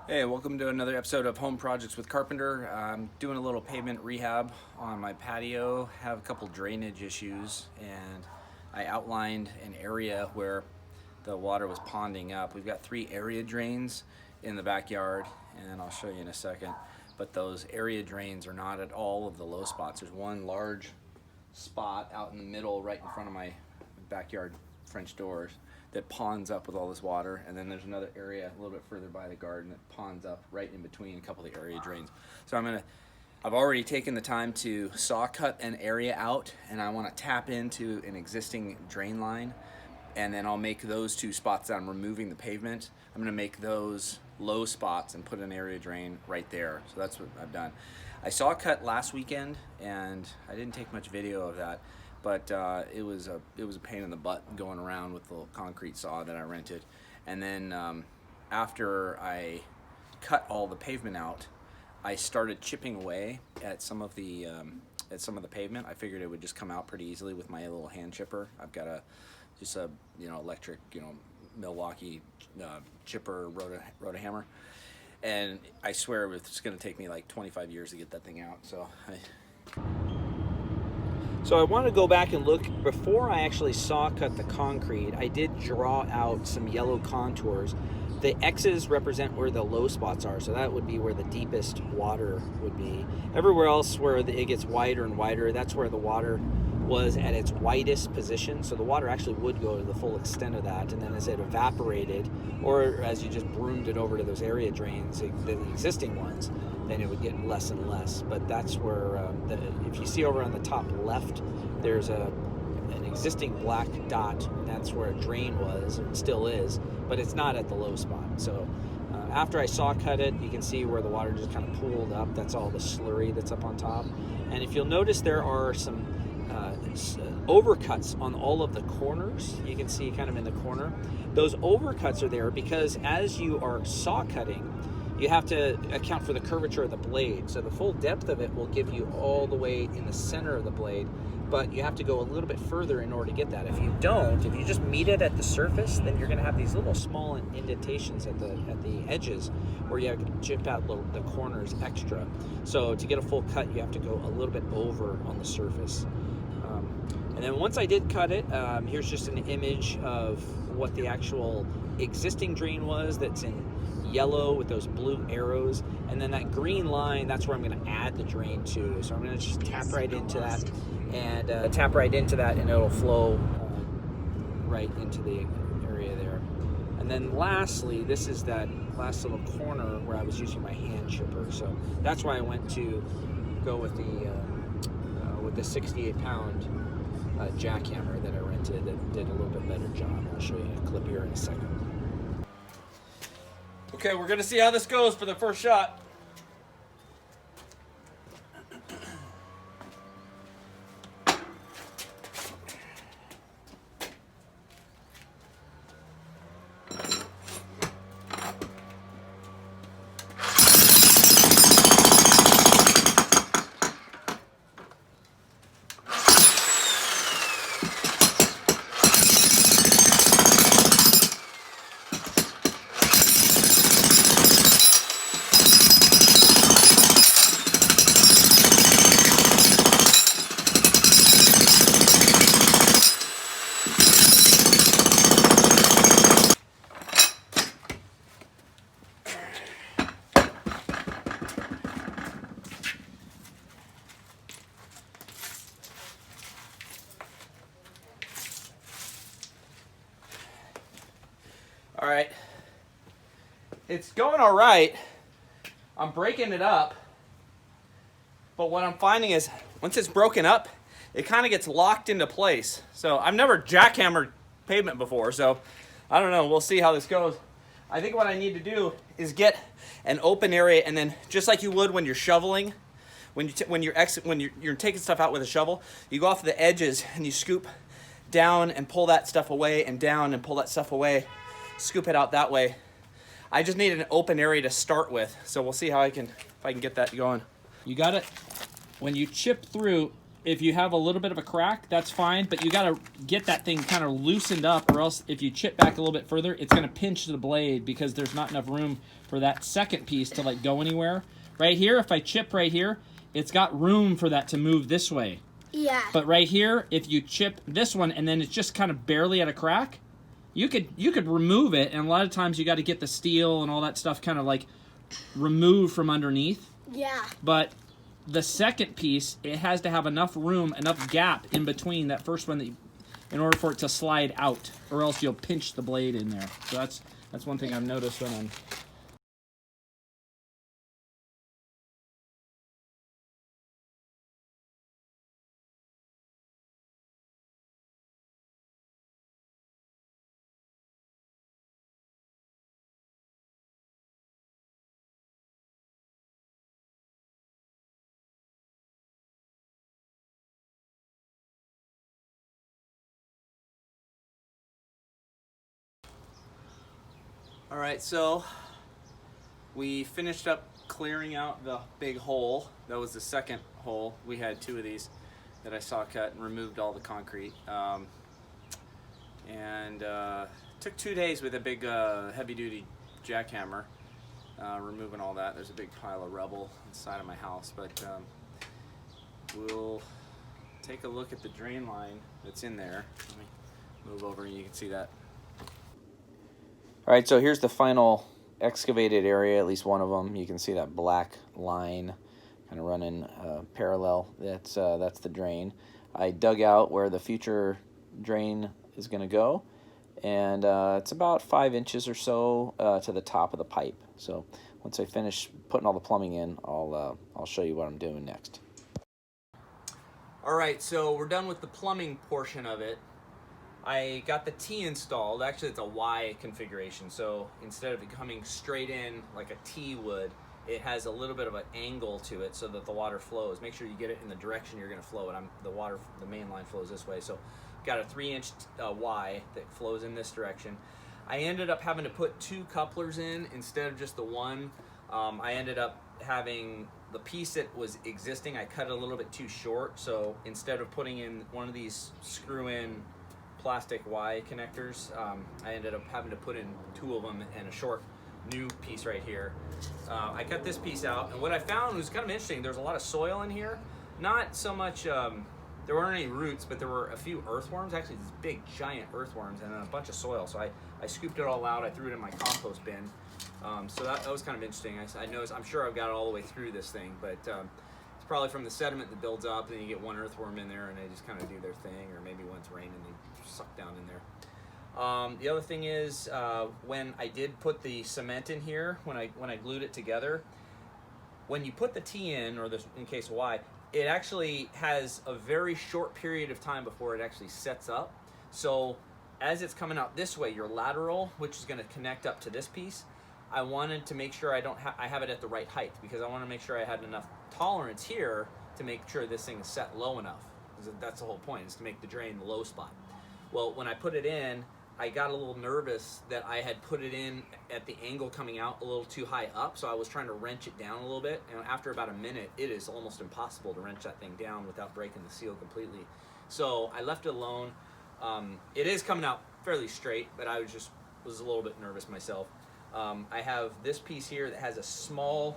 Hey, welcome to another episode of Home Projects with Carpenter. I'm doing a little pavement rehab on my patio, have a couple drainage issues, and I outlined an area where the water was ponding up. We've got 3 area drains in the backyard, and I'll show you in a second, but those area drains are not at all of the low spots. There's one large spot out in the middle right in front of my backyard French doors that ponds up with all this water, and then there's another area a little bit further by the garden that ponds up right in between a couple of the area drains. So I've already taken the time to saw cut an area out, and I want to tap into an existing drain line, and then I'll make those 2 spots that I'm removing the pavement, I'm going to make those low spots and put an area drain right there. So that's what I've done. I saw cut last weekend, and I didn't take much video of that, but it was a pain in the butt going around with the little concrete saw that I rented. And then after I cut all the pavement out, I started chipping away at some of the pavement. I figured it would just come out pretty easily with my little hand chipper. I've got a electric Milwaukee chipper rotohammer, and I swear it's going to take me like 25 years to get that thing out. So I want to go back and look. Before I actually saw cut the concrete, I did draw out some yellow contours. The X's represent where the low spots are, so that would be where the deepest water would be. Everywhere else where it gets wider and wider, that's where the water was at its widest position. So the water actually would go to the full extent of that, and then as it evaporated, or as you just broomed it over to those area drains, the existing ones, then it would get less and less. But that's where, if you see over on the top left, there's an existing black dot, and that's where a drain was, and still is, but it's not at the low spot. So after I saw cut it, you can see where the water just kind of pooled up. That's all the slurry that's up on top. And if you'll notice, there are some overcuts on all of the corners. You can see kind of in the corner. Those overcuts are there because as you are saw cutting, you have to account for the curvature of the blade. So the full depth of it will give you all the way in the center of the blade, but you have to go a little bit further in order to get that. If you don't, if you just meet it at the surface, then you're gonna have these little small indentations at the edges where you have to chip out the corners extra. So to get a full cut, you have to go a little bit over on the surface. And then once I did cut it, here's just an image of what the actual existing drain was that's in yellow with those blue arrows, and then that green line, that's where I'm going to add the drain to. So I'm going to just tap right into that, and it'll flow right into the area there. And then lastly, this is that last little corner where I was using my hand chipper. So that's why I went to go with the 68-pound jackhammer that I rented that did a little bit better job. I'll show you a clip here in a second. Okay, we're gonna see how this goes for the first shot. All right, it's going all right. I'm breaking it up, but what I'm finding is once it's broken up, it kind of gets locked into place. So I've never jackhammered pavement before, so I don't know. We'll see how this goes. I think what I need to do is get an open area, and then just like you would when you're shoveling, when you're taking stuff out with a shovel, you go off the edges and you scoop down and pull that stuff away, and down and pull that stuff away. Scoop it out that way. I just need an open area to start with, so we'll see how if I can get that going. You got it. When you chip through, if you have a little bit of a crack, that's fine, but you got to get that thing kind of loosened up, or else if you chip back a little bit further, it's going to pinch the blade because there's not enough room for that second piece to like go anywhere. Right here, if I chip right here, it's got room for that to move this way. Yeah. But right here, if you chip this one and then it's just kind of barely at a crack, you could remove it, and a lot of times you got to get the steel and all that stuff kind of like removed from underneath. Yeah. But the second piece, it has to have enough room, enough gap in between that first one in order for it to slide out, or else you'll pinch the blade in there. So that's one thing I've noticed when I'm... All right, so we finished up clearing out the big hole. That was the second hole. We had 2 of these that I saw cut and removed all the concrete. Took 2 days with a big heavy-duty jackhammer, removing all that. There's a big pile of rubble inside of my house, but we'll take a look at the drain line that's in there. Let me move over and you can see that. All right, so here's the final excavated area, at least one of them. You can see that black line kind of running parallel. That's the drain. I dug out where the future drain is going to go, and it's about 5 inches or so to the top of the pipe. So once I finish putting all the plumbing in, I'll show you what I'm doing next. All right, so we're done with the plumbing portion of it. I got the T installed. Actually, it's a Y configuration, so instead of it coming straight in like a T would, it has a little bit of an angle to it so that the water flows. Make sure you get it in the direction you're going to flow it. The main line flows this way, so got a 3-inch Y that flows in this direction. I ended up having to put 2 couplers in instead of just the one. I ended up having the piece that was existing, I cut it a little bit too short, so instead of putting in one of these screw-in plastic Y connectors, I ended up having to put in 2 of them and a short new piece right here. I cut this piece out, and what I found was kind of interesting. There's a lot of soil in here. Not so much, there weren't any roots, but there were a few earthworms, actually these big giant earthworms, and then a bunch of soil. So I scooped it all out, I threw it in my compost bin. So that was kind of interesting. I noticed, I'm sure I've got it all the way through this thing, but it's probably from the sediment that builds up, and then you get one earthworm in there and they just kind of do their thing, or maybe when it's raining they suck down in there. The other thing is, when I did put the cement in here, when I glued it together, when you put the T in, or this in case of Y, it actually has a very short period of time before it actually sets up. So as it's coming out this way, your lateral, which is going to connect up to this piece, I wanted to make sure I have it at the right height, because I want to make sure I had enough tolerance here to make sure this thing is set low enough. That's the whole point, is to make the drain the low spot. Well, when I put it in, I got a little nervous that I had put it in at the angle coming out a little too high up, so I was trying to wrench it down a little bit, and after about a minute, it is almost impossible to wrench that thing down without breaking the seal completely. So I left it alone. It is coming out fairly straight, but I was a little bit nervous myself. I have this piece here that has a small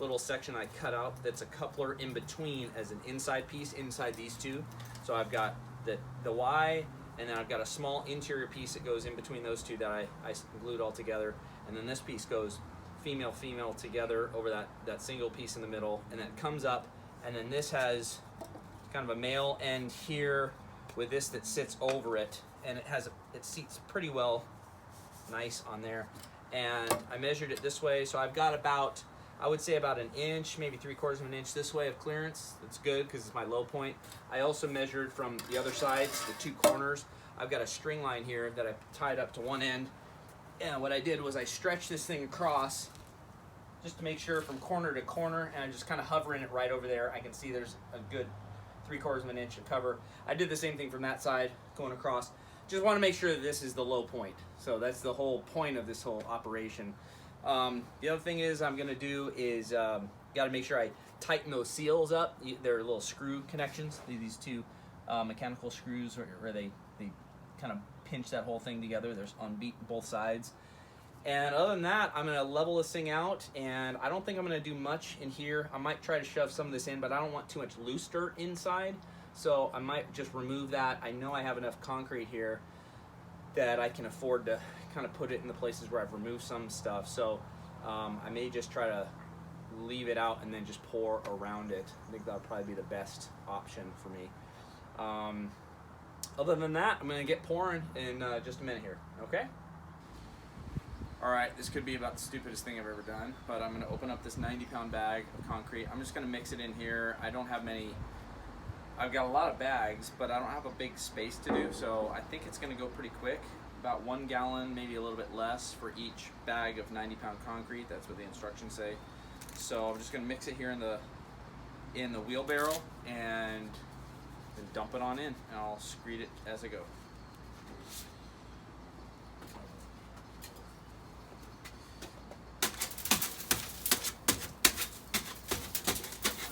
little section I cut out that's a coupler in between as an inside piece inside these 2. So I've got the Y, and then I've got a small interior piece that goes in between those 2 that I glued all together, and then this piece goes female together over that single piece in the middle, and then it comes up, and then this has kind of a male end here with this that sits over it, and it seats pretty well nice on there. And I measured it this way, so I've got about, I would say about 1 inch, maybe 3/4 of an inch this way of clearance. That's good because it's my low point. I also measured from the other sides, the 2 corners. I've got a string line here that I tied up to one end. And what I did was I stretched this thing across just to make sure from corner to corner, and I'm just kind of hovering it right over there. I can see there's a good 3/4 of an inch of cover. I did the same thing from that side going across. Just want to make sure that this is the low point. So that's the whole point of this whole operation. The other thing is I'm going to do is got to make sure I tighten those seals up. They're little screw connections. These two mechanical screws where they kind of pinch that whole thing together. There's on both sides. And other than that, I'm gonna level this thing out, and I don't think I'm gonna do much in here. I might try to shove some of this in, but I don't want too much loose dirt inside. So I might just remove that. I know I have enough concrete here that I can afford to kind of put it in the places where I've removed some stuff. So I may just try to leave it out and then just pour around it. I think that'll probably be the best option for me. Other than that, I'm gonna get pouring in just a minute here, okay? All right, this could be about the stupidest thing I've ever done, but I'm gonna open up this 90-pound bag of concrete. I'm just gonna mix it in here. I don't have many, I've got a lot of bags, but I don't have a big space to do, so I think it's gonna go pretty quick. About 1 gallon, maybe a little bit less for each bag of 90-pound concrete. That's what the instructions say. So I'm just gonna mix it here in the wheelbarrow and then dump it on in, and I'll screed it as I go.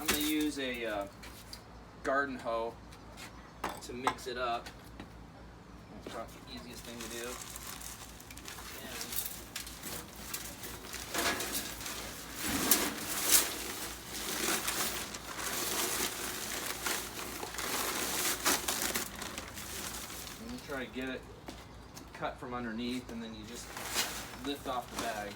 I'm gonna use a garden hoe to mix it up. That's probably the easiest thing to do. Try to get it cut from underneath, and then you just lift off the bag.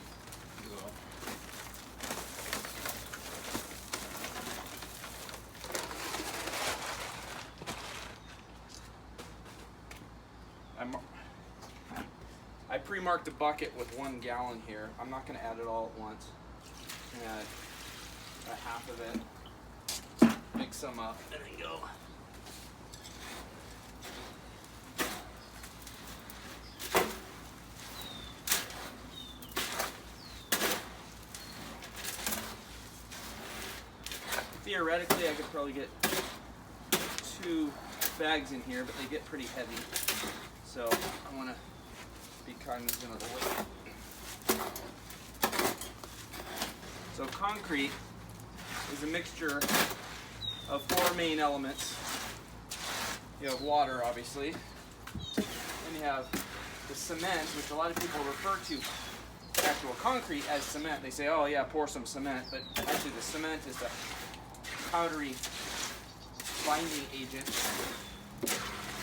I pre-marked a bucket with 1 gallon here. I'm not going to add it all at once. Add a half of it, mix some up, and then go. Theoretically, I could probably get 2 bags in here, but they get pretty heavy. So I want to be cognizant of the weight. So concrete is a mixture of 4 main elements. You have water, obviously. Then you have the cement, which a lot of people refer to actual concrete as cement. They say, oh yeah, pour some cement, but actually the cement is the powdery binding agent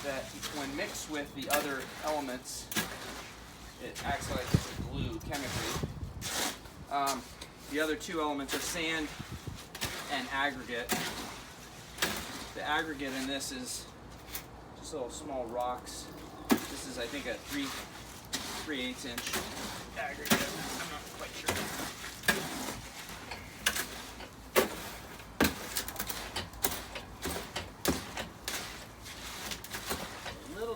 that when mixed with the other elements, it acts like a glue chemically. The other 2 elements are sand and aggregate. The aggregate in this is just little small rocks. This is, I think, a 3/8 inch aggregate. I'm not quite sure.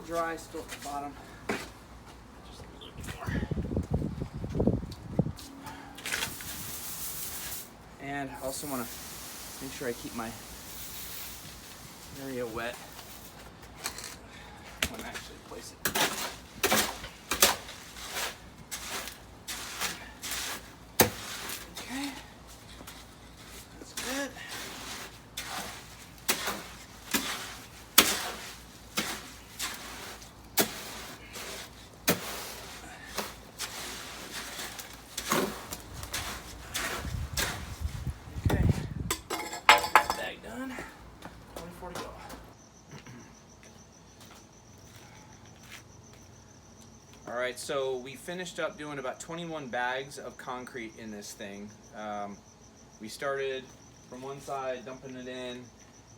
Dry still at the bottom. Just a little bit more. And I also want to make sure I keep my area wet when I actually place it. Okay, that's good. Alright, so we finished up doing about 21 bags of concrete in this thing. We started from one side, dumping it in,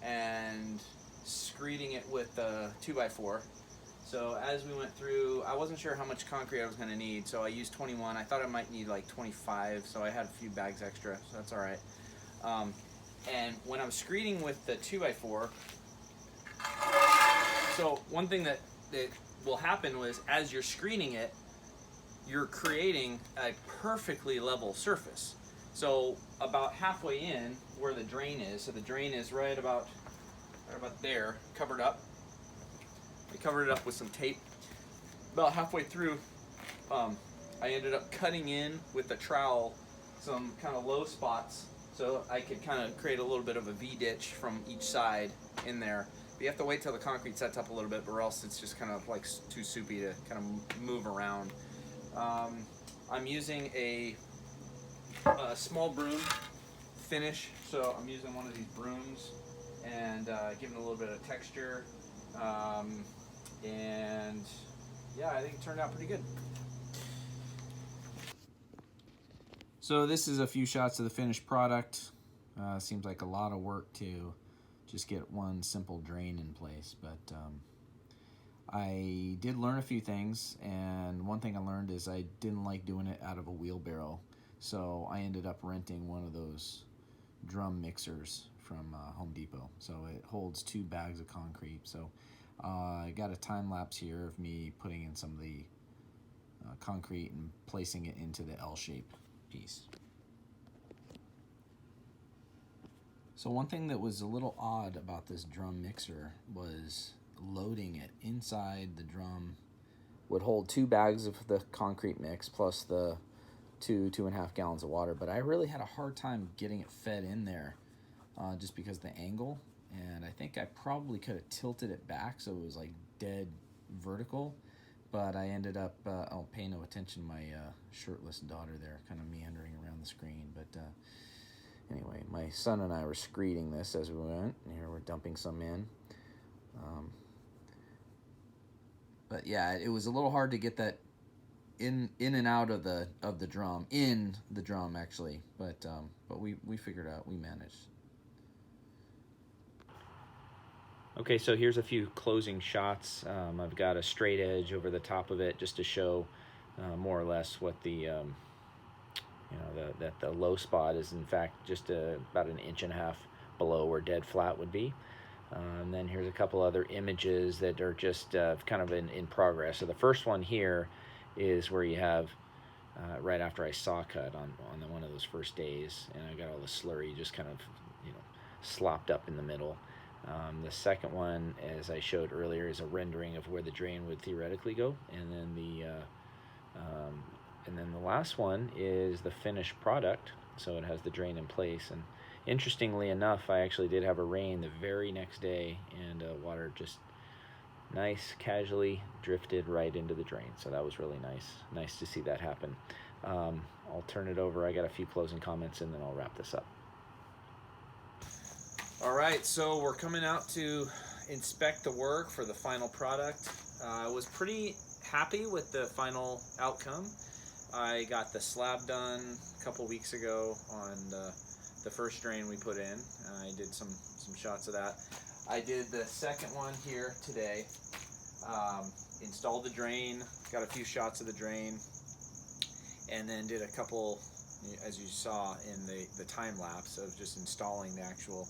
and screeding it with a 2x4. So as we went through, I wasn't sure how much concrete I was going to need, so I used 21. I thought I might need like 25, so I had a few bags extra, so that's alright. And when I was screeding with the 2x4, so one thing that will happen was as you're screening it, you're creating a perfectly level surface. So about halfway in where the drain is, so the drain is right about there, covered up. I covered it up with some tape. About halfway through, I ended up cutting in with the trowel some kind of low spots So I could kind of create a little bit of a V-ditch from each side in there. But you have to wait till the concrete sets up a little bit, or else it's just kind of like too soupy to kind of move around. I'm using a small broom finish, so I'm using one of these brooms and giving it a little bit of texture. And yeah, I think it turned out pretty good. So this is a few shots of the finished product. Seems like a lot of work to just get one simple drain in place, but I did learn a few things, and one thing I learned is I didn't like doing it out of a wheelbarrow, so I ended up renting one of those drum mixers from Home Depot. So it holds 2 bags of concrete. So I got a time lapse here of me putting in some of the concrete and placing it into the L-shape piece. So one thing that was a little odd about this drum mixer was loading it inside the drum would hold 2 bags of the concrete mix plus the 2.5 gallons of water, but I really had a hard time getting it fed in there just because of the angle, and I think I probably could have tilted it back so it was like dead vertical, but I ended up, I'll pay no attention to my shirtless daughter there kind of meandering around the screen, but anyway, my son and I were screeding this as we went, and here we're dumping some in. But yeah, it was a little hard to get that in and out of the drum, in the drum actually, but we figured out, we managed. Okay, so here's a few closing shots. I've got a straight edge over the top of it just to show more or less what the that the low spot is in fact just about 1.5 inches below where dead flat would be. And then here's a couple other images that are just kind of in progress. So the first one here is where you have right after I saw cut on one of those first days, and I got all the slurry just kind of slopped up in the middle. The second one, as I showed earlier, is a rendering of where the drain would theoretically go, and then the last one is the finished product. So it has the drain in place, and interestingly enough, I actually did have a rain the very next day, and water just casually drifted right into the drain. So that was really nice to see that happen. I'll turn it over. I got a few closing comments, and then I'll wrap this up. All right, so we're coming out to inspect the work for the final product. I was pretty happy with the final outcome. I got the slab done a couple weeks ago on the first drain we put in. I did some shots of that. I did the second one here today. Installed the drain, got a few shots of the drain, and then did a couple, as you saw in the time lapse, of just installing the actual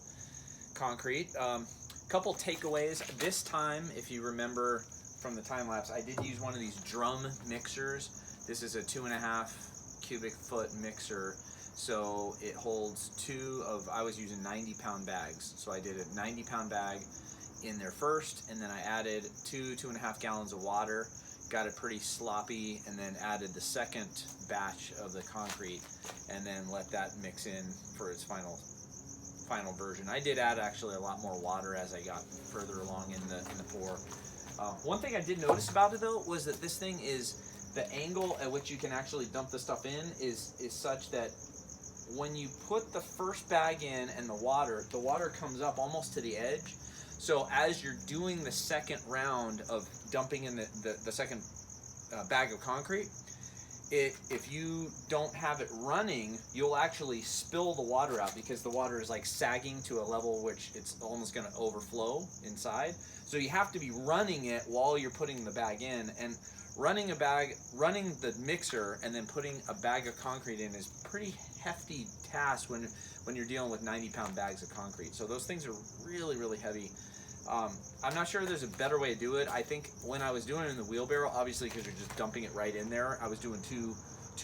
concrete. Couple takeaways. This time, if you remember from the time lapse, I did use one of these drum mixers. This is a 2.5 cubic foot mixer, so it holds I was using 90-pound bags. So I did a 90-pound bag in there first, and then I added 2.5 gallons of water, got it pretty sloppy, and then added the second batch of the concrete, and then let that mix in for its final version. I did add actually a lot more water as I got further along in the pour. One thing I did notice about it though was that this thing is, the angle at which you can actually dump the stuff in is such that when you put the first bag in and the water comes up almost to the edge. So as you're doing the second round of dumping in the second bag of concrete, if you don't have it running, you'll actually spill the water out, because the water is like sagging to a level which it's almost going to overflow inside. So you have to be running it while you're putting the bag in, and running the mixer and then putting a bag of concrete in is a pretty hefty task when you're dealing with 90-pound bags of concrete. So those things are really, really heavy. I'm not sure there's a better way to do it. I think when I was doing it in the wheelbarrow, obviously because you're just dumping it right in there, I was doing two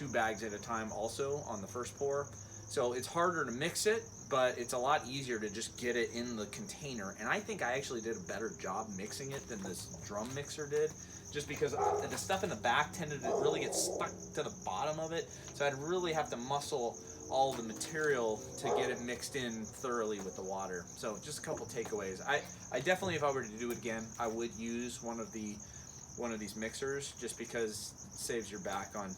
bags at a time also on the first pour. So it's harder to mix it, but it's a lot easier to just get it in the container. And I think I actually did a better job mixing it than this drum mixer did, just because the stuff in the back tended to really get stuck to the bottom of it. So I'd really have to muscle all the material to get it mixed in thoroughly with the water. So just a couple takeaways. I definitely, if I were to do it again, I would use one of these mixers, just because it saves your back on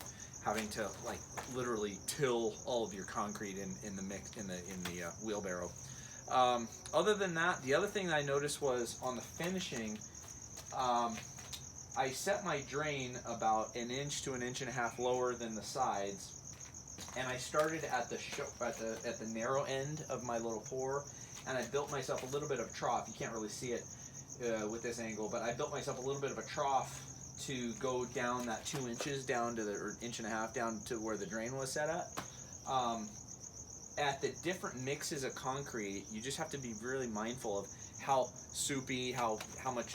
having to like literally till all of your concrete in the wheelbarrow. Other than that, the other thing I noticed was on the finishing, I set my drain about 1 inch to 1.5 inches lower than the sides, and I started at the narrow end of my little pour, and I built myself a little bit of a trough. You can't really see it with this angle, but I built myself a little bit of a trough to go down that 2 inches down to or 1.5 inches down to where the drain was set at. At the different mixes of concrete, you just have to be really mindful of how soupy, how much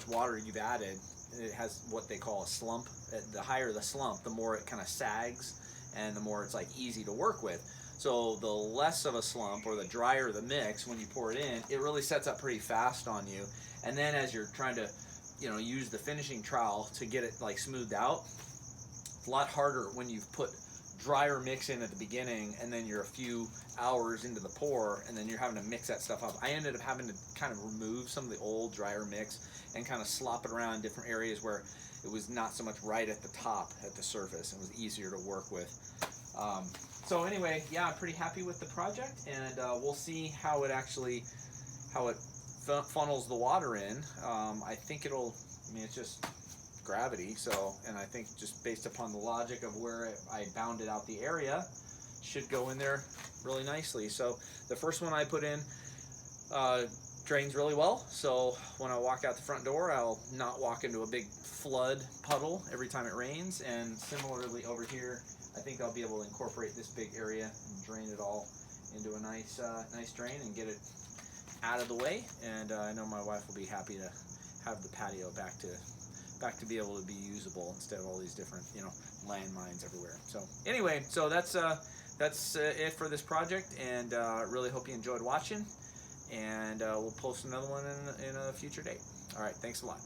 water you've added. It has what they call a slump. The higher the slump, the more it kind of sags, and the more it's like easy to work with. So the less of a slump, or the drier the mix when you pour it in, it really sets up pretty fast on you. And then as you're trying to, use the finishing trowel to get it like smoothed out, it's a lot harder when you've put drier mix in at the beginning, and then you're a few hours into the pour, and then you're having to mix that stuff up. I ended up having to kind of remove some of the old drier mix and kind of slop it around different areas where it was not so much right at the top, at the surface, and was easier to work with. So anyway, yeah, I'm pretty happy with the project, and we'll see how it funnels the water in. I think it's just gravity, and I think just based upon the logic of where I bounded out the area, should go in there really nicely. So the first one I put in drains really well, so when I walk out the front door, I'll not walk into a big flood puddle every time it rains. And similarly over here, I think I'll be able to incorporate this big area and drain it all into a nice drain and get it out of the way. And I know my wife will be happy to have the patio back to be able to be usable instead of all these different landmines everywhere. So anyway, so that's it for this project, and really hope you enjoyed watching, and we'll post another one in a future date. All right, thanks a lot.